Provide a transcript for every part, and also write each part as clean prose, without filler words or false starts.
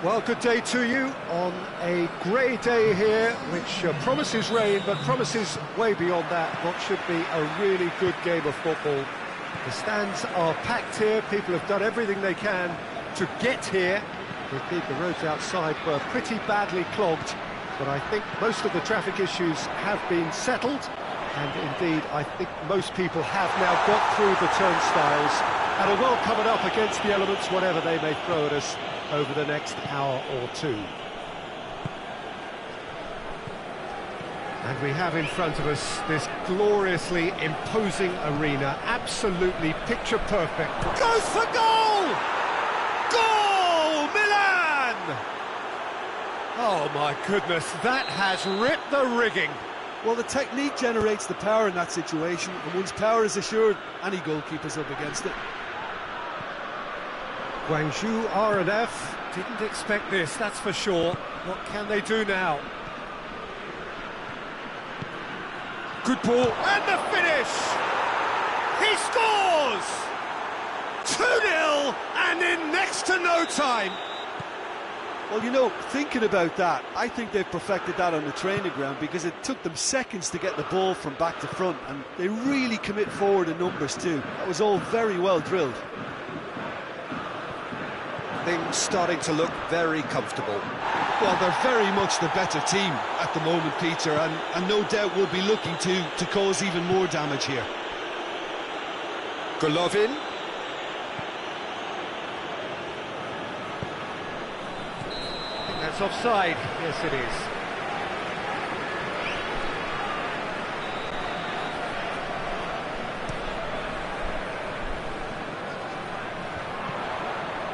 Well, good day to you on a grey day here, which promises rain, but promises way beyond that what should be a really good game of football. The stands are packed here, people have done everything they can to get here. Indeed, the roads outside were pretty badly clogged, but I think most of the traffic issues have been settled, and indeed, I think most people have now got through the turnstiles and are well covered up against the elements, whatever they may throw at us over the next hour or two. And we have in front of us this gloriously imposing arena, absolutely picture perfect. Goes for goal! Goal! Milan! Oh my goodness, that has ripped the rigging. Well, the technique generates the power in that situation, and once power is assured, any goalkeeper's up against it. Guangzhou R&F didn't expect this, that's for sure. What can they do now? Good ball, and the finish! He scores! 2-0, and in next to no time. Well, you know, thinking about that, I think they've perfected that on the training ground, because it took them seconds to get the ball from back to front, and they really commit forward in numbers too. That was all very well drilled. Things starting to look very comfortable. Well, they're very much the better team at the moment, Peter, and no doubt will be looking to cause even more damage here. Golovin. I think that's offside. Yes, it is.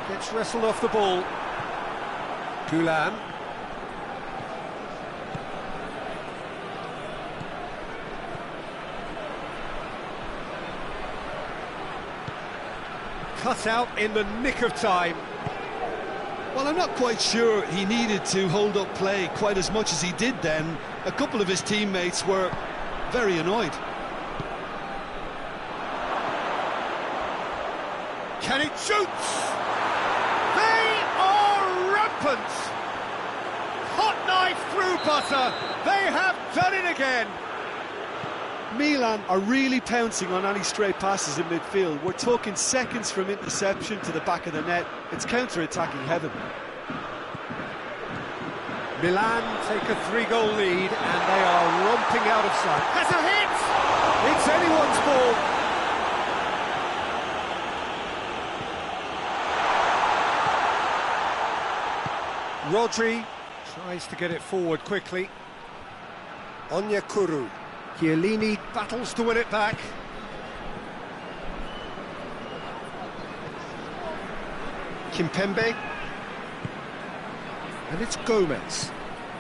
Gets wrestled off the ball. Gulan. Cut out in the nick of time. Well, I'm not quite sure he needed to hold up play quite as much as he did then. A couple of his teammates were very annoyed. Can it shoot? They are rampant! Hot knife through butter. They have done it again. Milan are really pouncing on any stray passes in midfield. We're talking seconds from interception to the back of the net. It's counter-attacking heaven. Milan take a 3-goal lead and they are romping out of sight. Has a hit! It's anyone's ball. Rodri tries to get it forward quickly. Onyekuru. Chiellini battles to win it back. Kimpembe. And it's Gomez.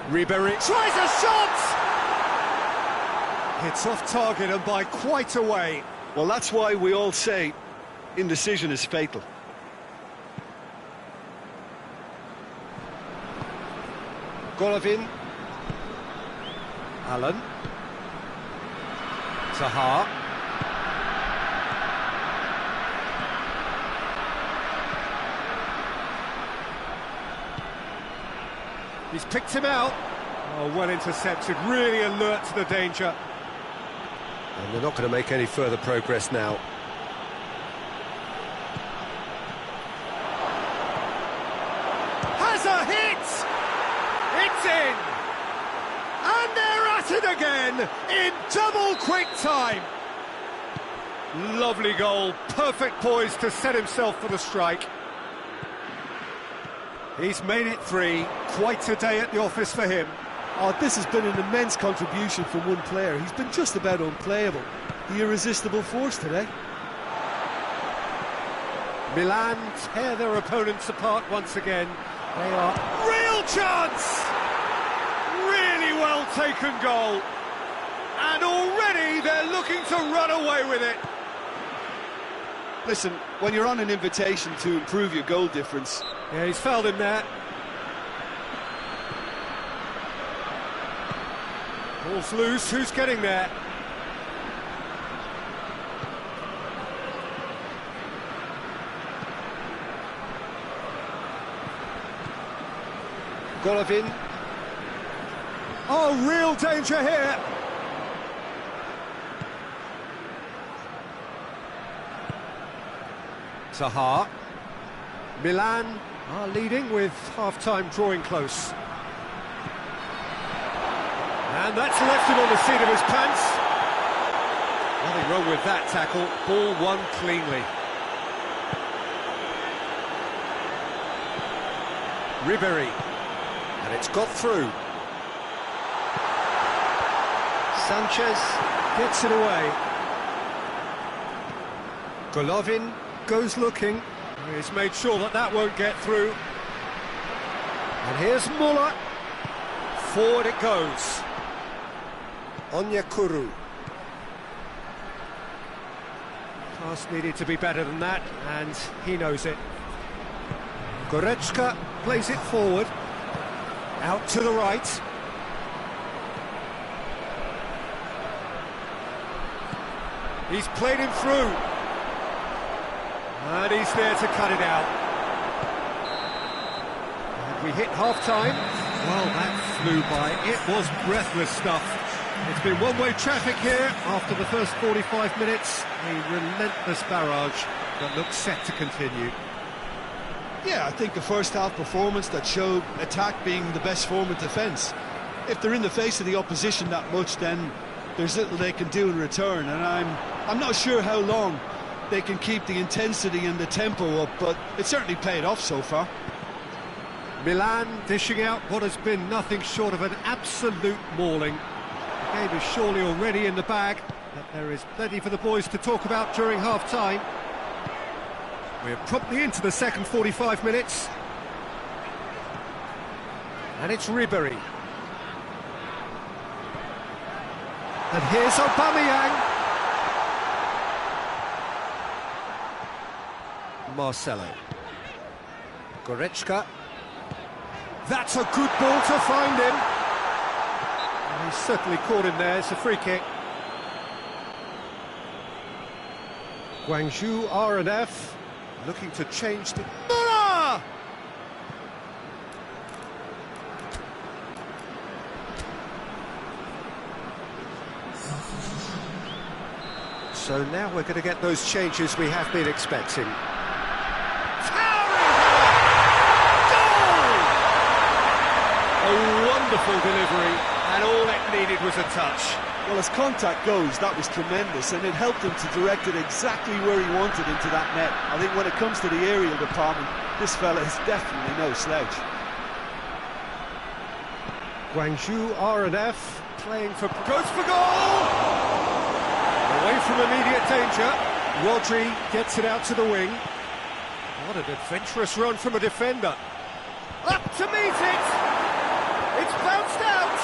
Ribéry tries a shot! It's off target and by quite a way. Well, that's why we all say indecision is fatal. Golovin. Allen. Zaha. He's picked him out. Oh, well intercepted, really alert to the danger. And they're not going to make any further progress now. Has a hit! It's in! And they're at it again in double quick time. Lovely goal, perfect poise to set himself for the strike. He's made it 3, quite a day at the office for him. Oh, this has been an immense contribution from one player. He's been just about unplayable. The irresistible force today. Milan tear their opponents apart once again. They are real chance! Really well taken goal. And already they're looking to run away with it. Listen, when you're on an invitation to improve your goal difference... Yeah, he's fouled him there. Ball's loose, who's getting there? Golovin. Oh, real danger here. Zaha. Milan are leading with half-time drawing close. And that's left him on the seat of his pants. Nothing wrong with that tackle. Ball won cleanly. Ribery. And it's got through. Sanchez gets it away. Golovin goes looking. He's made sure that that won't get through. And here's Muller. Forward it goes. Onyekuru. Pass needed to be better than that, and he knows it. Goretzka plays it forward. Out to the right. He's played him through. And he's there to cut it out. And we hit half-time. Well, that flew by. It was breathless stuff. It's been one-way traffic here after the first 45 minutes. A relentless barrage that looks set to continue. Yeah, I think a first-half performance that showed attack being the best form of defence. If they're in the face of the opposition that much, then there's little they can do in return, and I'm not sure how long they can keep the intensity and the tempo up, but it certainly paid off so far. Milan dishing out what has been nothing short of an absolute mauling. The game is surely already in the bag, but there is plenty for the boys to talk about during half-time. We're promptly into the second 45 minutes. And it's Ribery. And here's Aubameyang. Marcelo. Goretzka. That's a good ball to find him. And he's certainly caught him there. It's a free kick. Guangzhou R&F looking to change the... Muller! So now we're going to get those changes we have been expecting. A wonderful delivery, and all it needed was a touch. Well, as contact goes, that was tremendous, and it helped him to direct it exactly where he wanted into that net. I think when it comes to the aerial department, this fella is definitely no slouch. Guangzhou R&F playing for... goes for goal! Away from immediate danger. Rodri gets it out to the wing. What an adventurous run from a defender. Up to meet it! It's bounced out!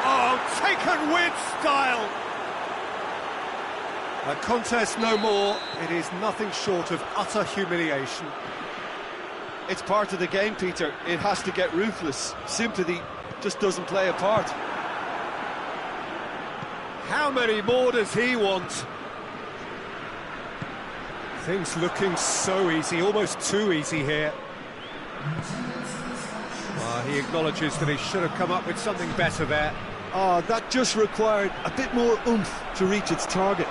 Oh, taken with style! A contest no more. It is nothing short of utter humiliation. It's part of the game, Peter. It has to get ruthless. Sympathy just doesn't play a part. How many more does he want? Things looking so easy, almost too easy here. He acknowledges that he should have come up with something better there. Oh, that just required a bit more oomph to reach its target.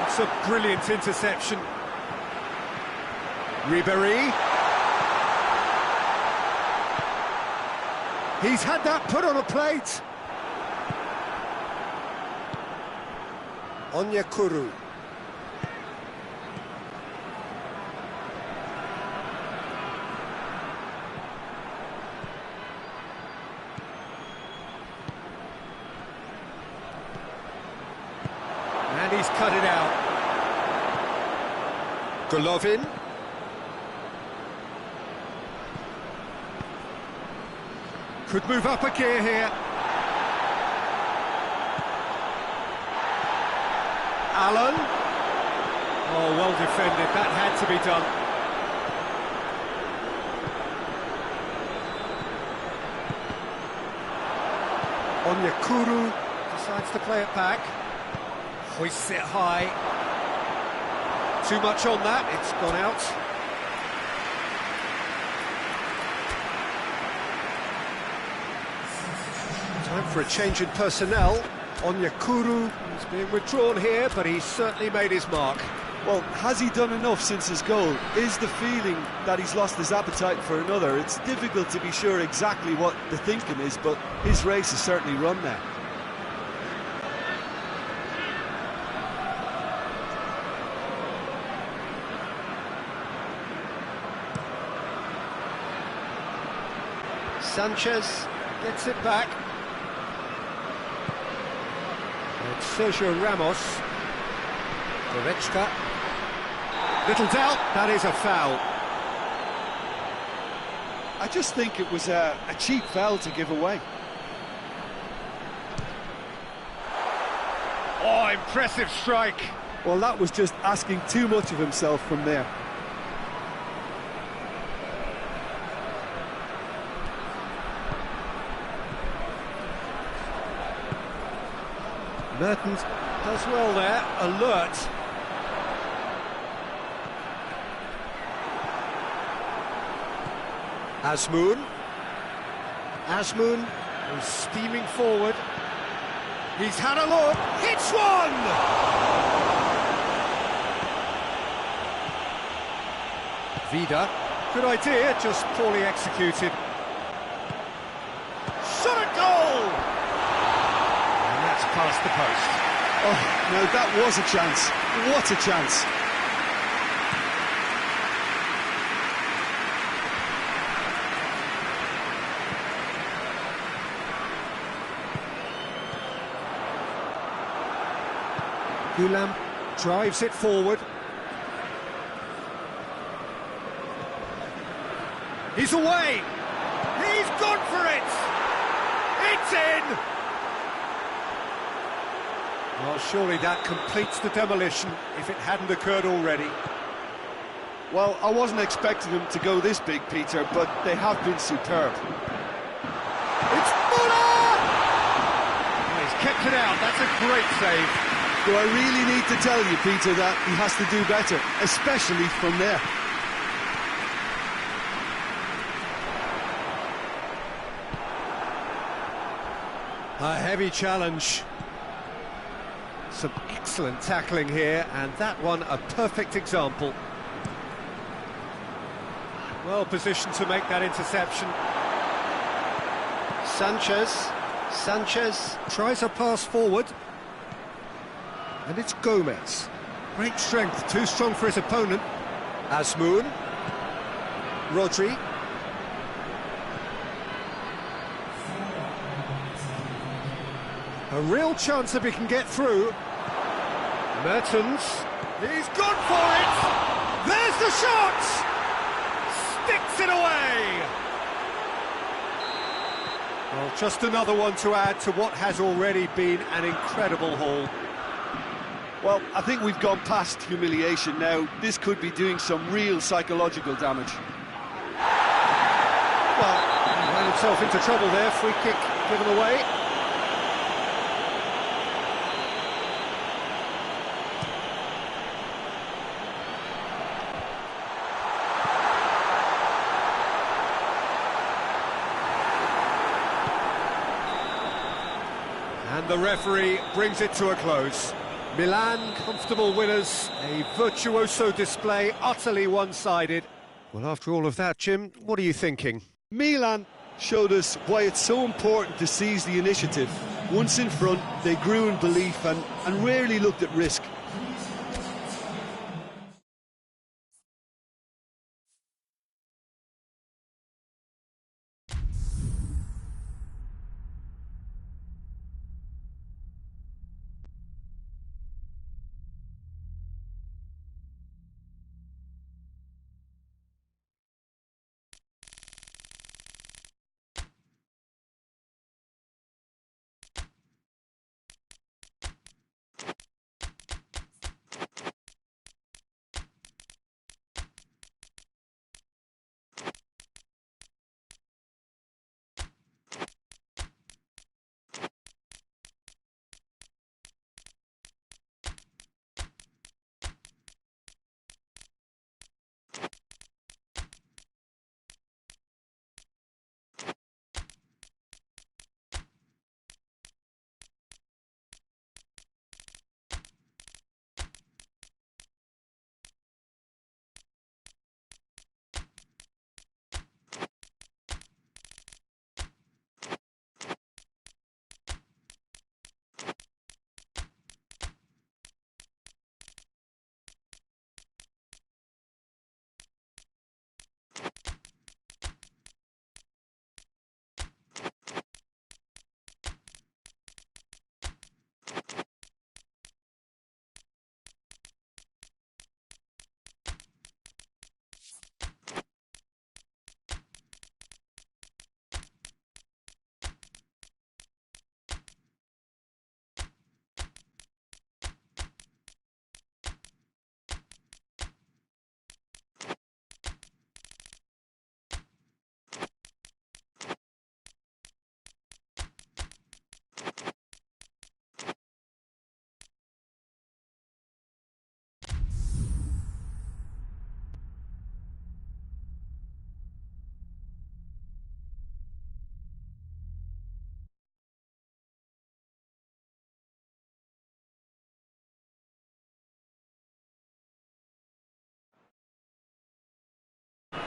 It's a brilliant interception. Ribery. He's had that put on a plate. Onyekuru. And he's cut it out. Golovin. Could move up a gear here. Allen. Oh, well defended. That had to be done. Onyekuru decides to play it back. Hoists it high. Too much on that. It's gone out. Time for a change in personnel. Onyekuru is being withdrawn here, but he's certainly made his mark. Well, has he done enough since his goal? Is the feeling that he's lost his appetite for another? It's difficult to be sure exactly what the thinking is, but his race is certainly run now. Sanchez gets it back. It's Sergio Ramos. Goretzka. Little doubt, that is a foul. I just think it was a cheap foul to give away. Oh, impressive strike. Well, that was just asking too much of himself from there. Mertens does well there, alert. Asmoon is steaming forward. He's had a look, hits one! Vida, good idea, just poorly executed. Shot at goal! And that's past the post. Oh, no, that was a chance. What a chance. Gulam drives it forward. He's away! He's gone for it! It's in! Well, surely that completes the demolition if it hadn't occurred already. Well, I wasn't expecting them to go this big, Peter, but they have been superb. It's Muller! Oh, he's kept it out, that's a great save. Do I really need to tell you, Peter, that he has to do better, especially from there? A heavy challenge. Some excellent tackling here, and that one a perfect example. Well positioned to make that interception. Sanchez tries a pass forward. And it's Gomez. Great strength, too strong for his opponent. Asmoon. Rodri. A real chance if he can get through. Mertens. He's gone for it! There's the shot! Sticks it away! Well, just another one to add to what has already been an incredible haul. Well, I think we've gone past humiliation now. This could be doing some real psychological damage. Well, he ran himself into trouble there. Free kick given away. And the referee brings it to a close. Milan, comfortable winners, a virtuoso display, utterly one-sided. Well, after all of that, Jim, what are you thinking? Milan showed us why it's so important to seize the initiative. Once in front, they grew in belief and rarely looked at risk.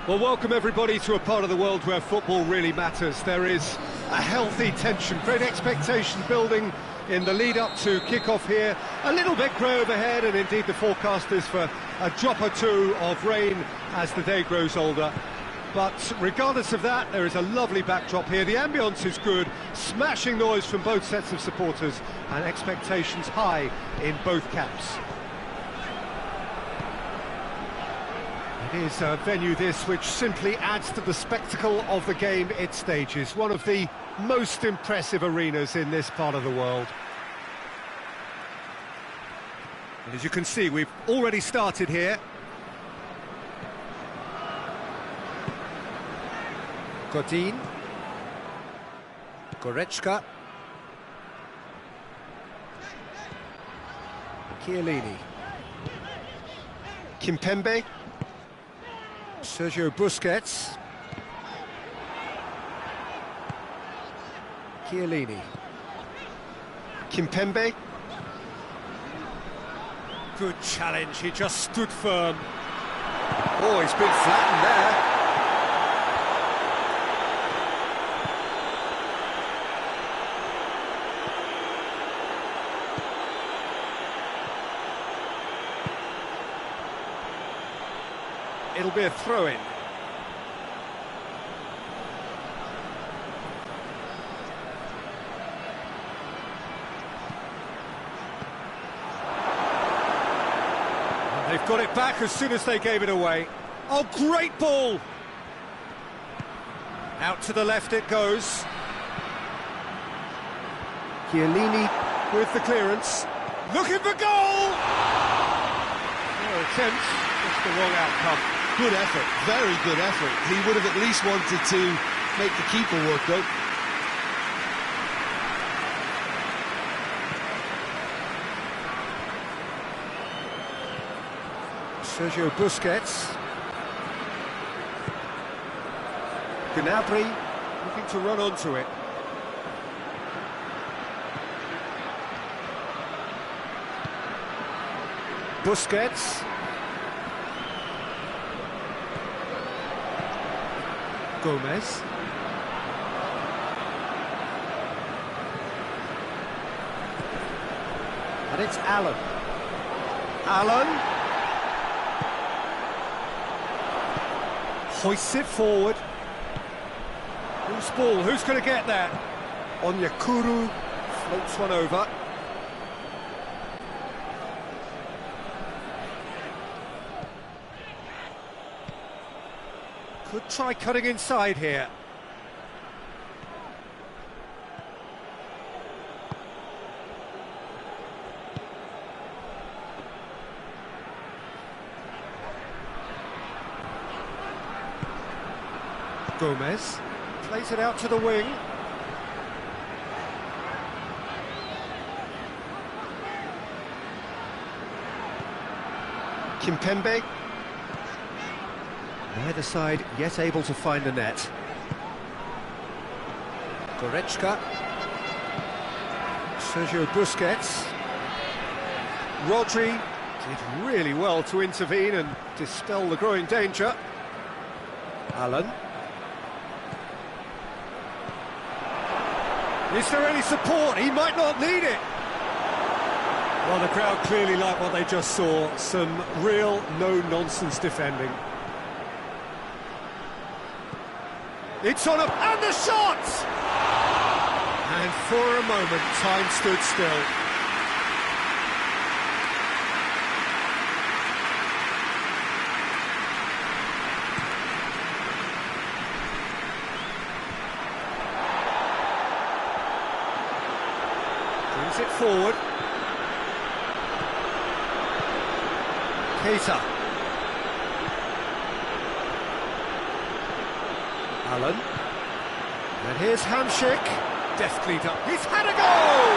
Well, welcome everybody to a part of the world where football really matters. There is a healthy tension, great expectation building in the lead-up to kick-off here. A little bit grey overhead, and indeed the forecast is for a drop or two of rain as the day grows older. But regardless of that, there is a lovely backdrop here. The ambience is good, smashing noise from both sets of supporters, and expectations high in both camps. It is a venue this which simply adds to the spectacle of the game it stages. One of the most impressive arenas in this part of the world. And as you can see, we've already started here. Godin. Goretzka. Chiellini. Kimpembe. Sergio Busquets. Chiellini. Kimpembe. Good challenge, he just stood firm. Oh, he's been flattened there. It'll be a throw-in. They've got it back as soon as they gave it away. Oh, great ball! Out to the left it goes. Chiellini with the clearance. Looking for goal! No attempt, just the wrong outcome. Good effort, very good effort. He would have at least wanted to make the keeper work, though. Sergio Busquets. Gnabry looking to run onto it. Busquets. Gomez. And it's Allen. Allen. Hoists it forward. Who's ball? Who's going to get that? Onyekuru floats one over. Could try cutting inside here. Gomez plays it out to the wing. Kimpembe. Neither side yet able to find the net. Goretzka. Sergio Busquets. Rodri did really well to intervene and dispel the growing danger. Allen. Is there any support? He might not need it. Well, the crowd clearly like what they just saw. Some real no-nonsense defending. It's on and the shot! And for a moment, time stood still. Brings it forward. Keita. Allen. And here's Hamšík. Deftly done. He's had a goal!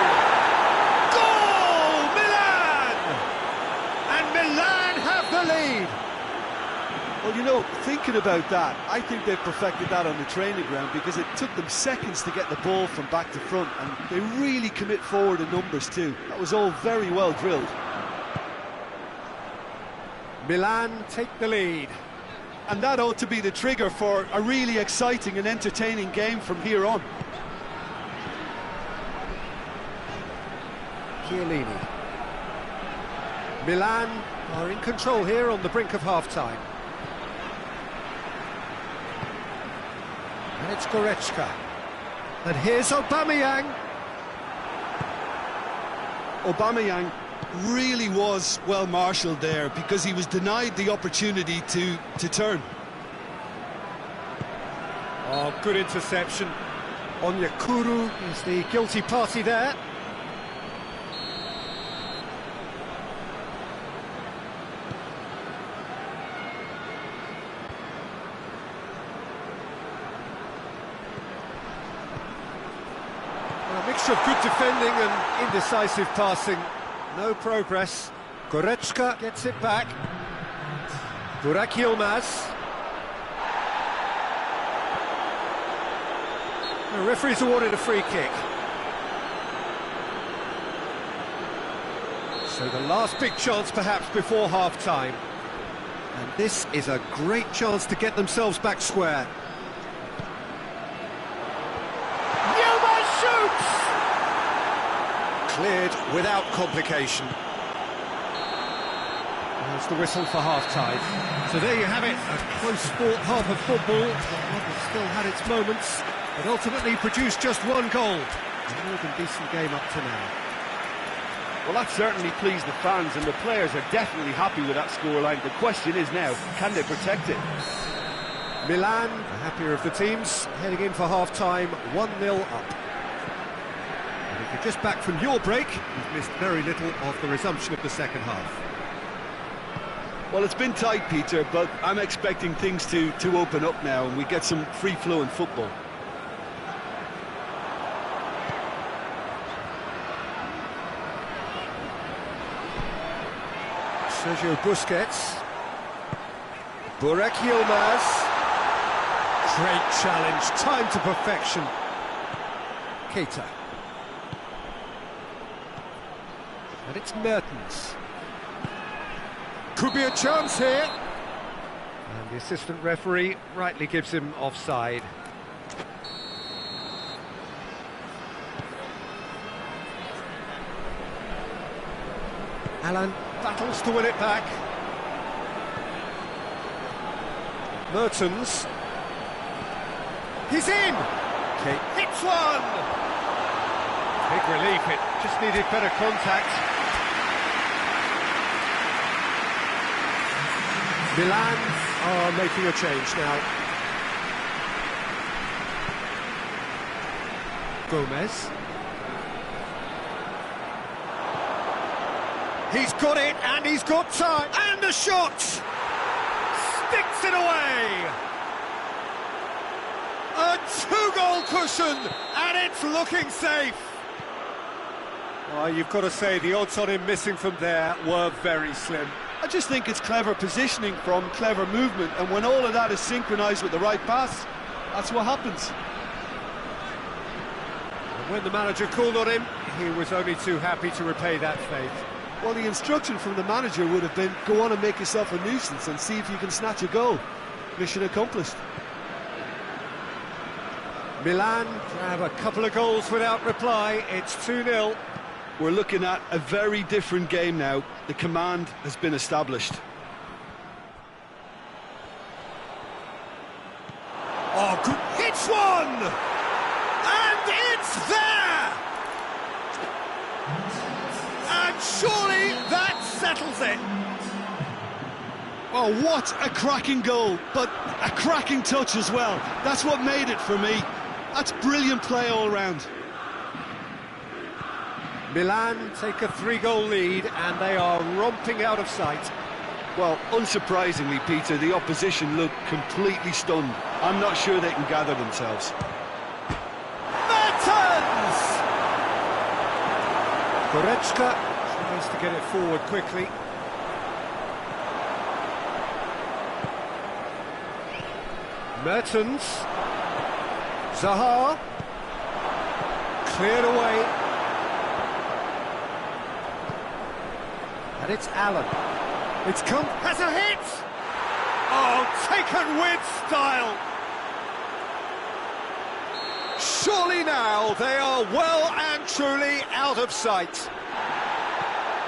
Goal! Milan! And Milan have the lead! Well, you know, thinking about that, I think they've perfected that on the training ground because it took them seconds to get the ball from back to front, and they really commit forward in numbers too. That was all very well drilled. Milan take the lead. and that ought to be the trigger for a really exciting and entertaining game from here on. Chiellini. Milan are in control here on the brink of half-time. And it's Goretzka. And here's Aubameyang. Aubameyang really was well marshalled there because he was denied the opportunity to turn. Oh, good interception. Onyekuru is the guilty party there. A mixture of good defending and indecisive passing. No progress. Goretzka gets it back. Burak Yilmaz. The referee's awarded a free kick. So the last big chance perhaps before half-time. And this is a great chance to get themselves back square. Shoots! Cleared without complication. There's the whistle for half-time. So there you have it, a close-fought half of football. It's still had its moments, but ultimately produced just one goal. A more than decent game up to now. Well, that certainly pleased the fans, and the players are definitely happy with that scoreline. The question is now, can they protect it? Milan, the happier of the teams, heading in for half-time, 1-0 up. If you're just back from your break, you've missed very little of the resumption of the second half. Well, it's been tight, Peter, but I'm expecting things to open up now and we get some free-flowing football. Sergio Busquets. Burak Yilmaz. Great challenge, time to perfection. Keita. And it's Mertens. Could be a chance here. And the assistant referee rightly gives him offside. Alan battles to win it back. Mertens. He's in! Okay. Hits one! Big relief, it just needed better contact. Milan are making a change now. Gomez. He's got it, and he's got time, and a shot! Sticks it away! A two-goal cushion, and it's looking safe! Well, you've got to say, the odds on him missing from there were very slim. I just think it's clever positioning from clever movement, and when all of that is synchronised with the right pass, that's what happens. And when the manager called on him, he was only too happy to repay that faith. Well, the instruction from the manager would have been, go on and make yourself a nuisance and see if you can snatch a goal. Mission accomplished. Milan grab a couple of goals without reply. It's 2-0. We're looking at a very different game now. The command has been established. Oh, good. Hits one! And it's there! And surely that settles it. Oh, what a cracking goal, but a cracking touch as well. That's what made it for me. That's brilliant play all round. Milan take a 3-goal lead and they are romping out of sight. Well, unsurprisingly, Peter, the opposition look completely stunned. I'm not sure they can gather themselves. Mertens! Goretzka tries to get it forward quickly. Mertens. Zaha. Cleared away. And it's Allen. It's come, has a hit! Oh, taken with style! Surely now they are well and truly out of sight.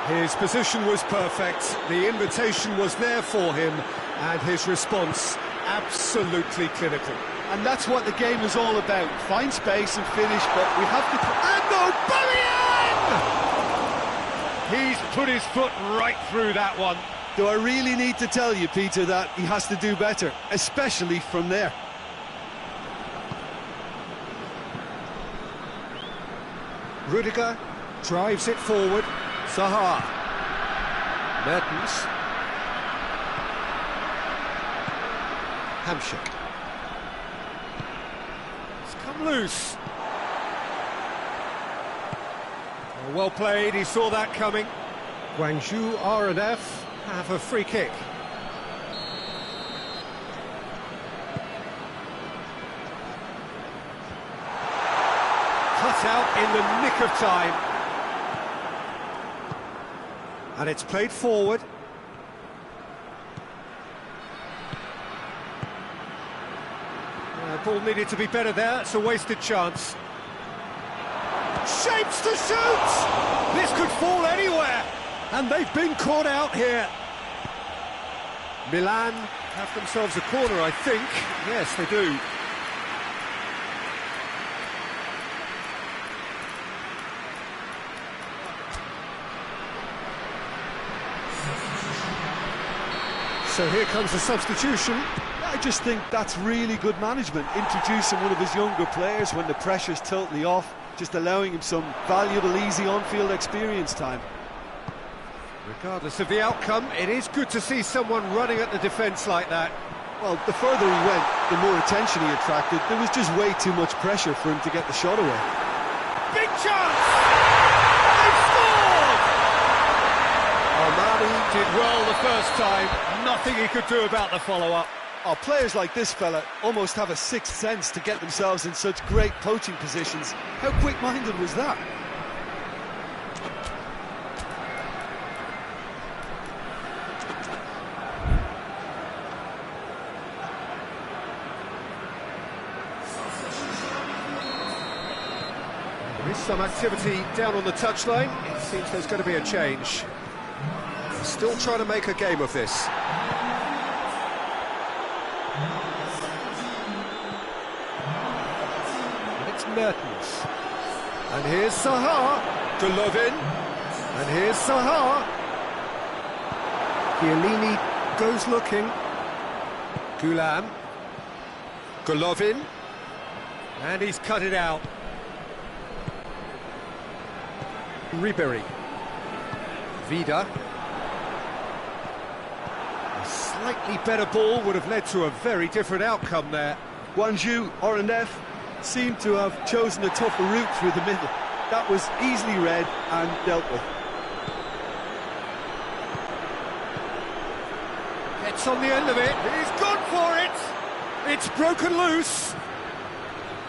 His position was perfect, the invitation was there for him, and his response absolutely clinical. And that's what the game is all about. Find space and finish, but we have to... And Aubameyang! He's put his foot right through that one. Do I really need to tell you, Peter, that he has to do better, especially from there? Rudiger drives it forward. Zaha. Mertens. Hamsik. It's come loose. Oh, well played, he saw that coming. Guangzhou R&F have a free kick. Cut out in the nick of time. And it's played forward. Ball needed to be better there, it's a wasted chance. Shapes to shoot! This could fall anywhere, and they've been caught out here. Milan have themselves a corner, I think. Yes, they do. So here comes the substitution. I just think that's really good management, introducing one of his younger players when the pressure's totally off, just allowing him some valuable, easy on-field experience time. Regardless of the outcome, it is good to see someone running at the defence like that. Well, the further he went, the more attention he attracted. There was just way too much pressure for him to get the shot away. Big chance! They've scored! Armani did well the first time, nothing he could do about the follow-up. Oh, players like this fella almost have a sixth sense to get themselves in such great poaching positions. How quick-minded was that? There is some activity down on the touchline. It seems there's going to be a change. Still trying to make a game of this. Mertens. And here's Zaha. Golovin. And here's Zaha. Chiellini goes looking. Gulam. Golovin. And he's cut it out. Ribery. Vida. A slightly better ball would have led to a very different outcome there. Guangzhou R&F seemed to have chosen a tougher route through the middle. That was easily read and dealt with. Gets on the end of it, he's gone for it! It's broken loose!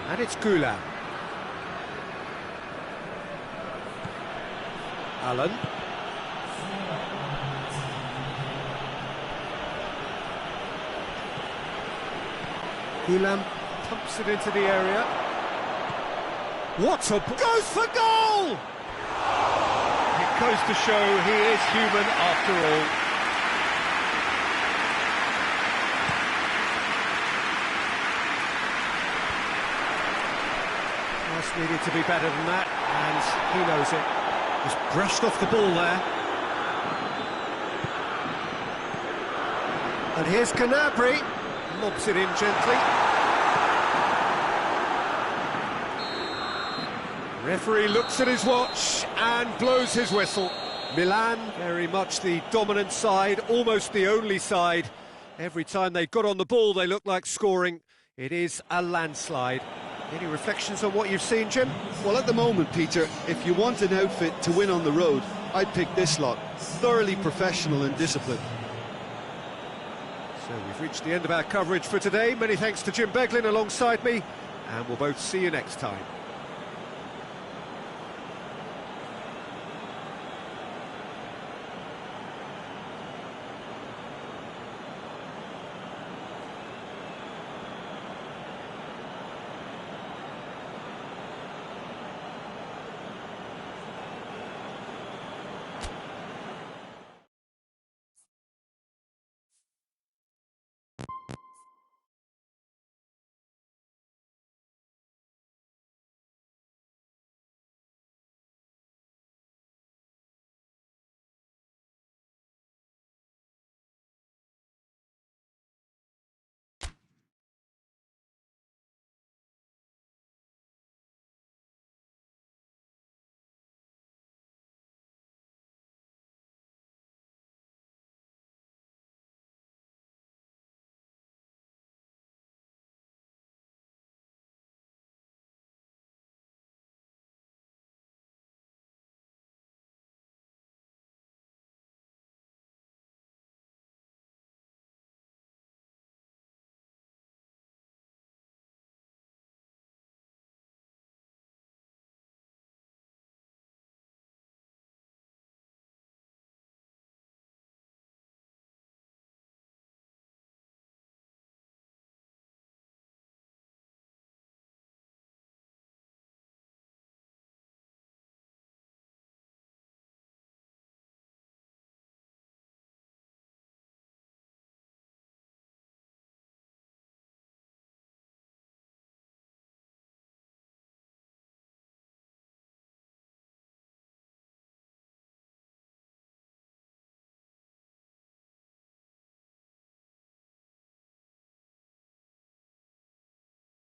And it's Gulam. Allen. Gulam pumps it into the area. What a... goes for goal! It goes to show he is human after all. Pass needed to be better than that, and he knows it. Just brushed off the ball there. And here's Gnabry. Lobs it in gently. Referee looks at his watch and blows his whistle. Milan, very much the dominant side, almost the only side. Every time they got on the ball, they looked like scoring. It is a landslide. Any reflections on what you've seen, Jim? Well, at the moment, Peter, if you want an outfit to win on the road, I'd pick this lot. Thoroughly professional and disciplined. So we've reached the end of our coverage for today. Many thanks to Jim Beglin alongside me, and we'll both see you next time.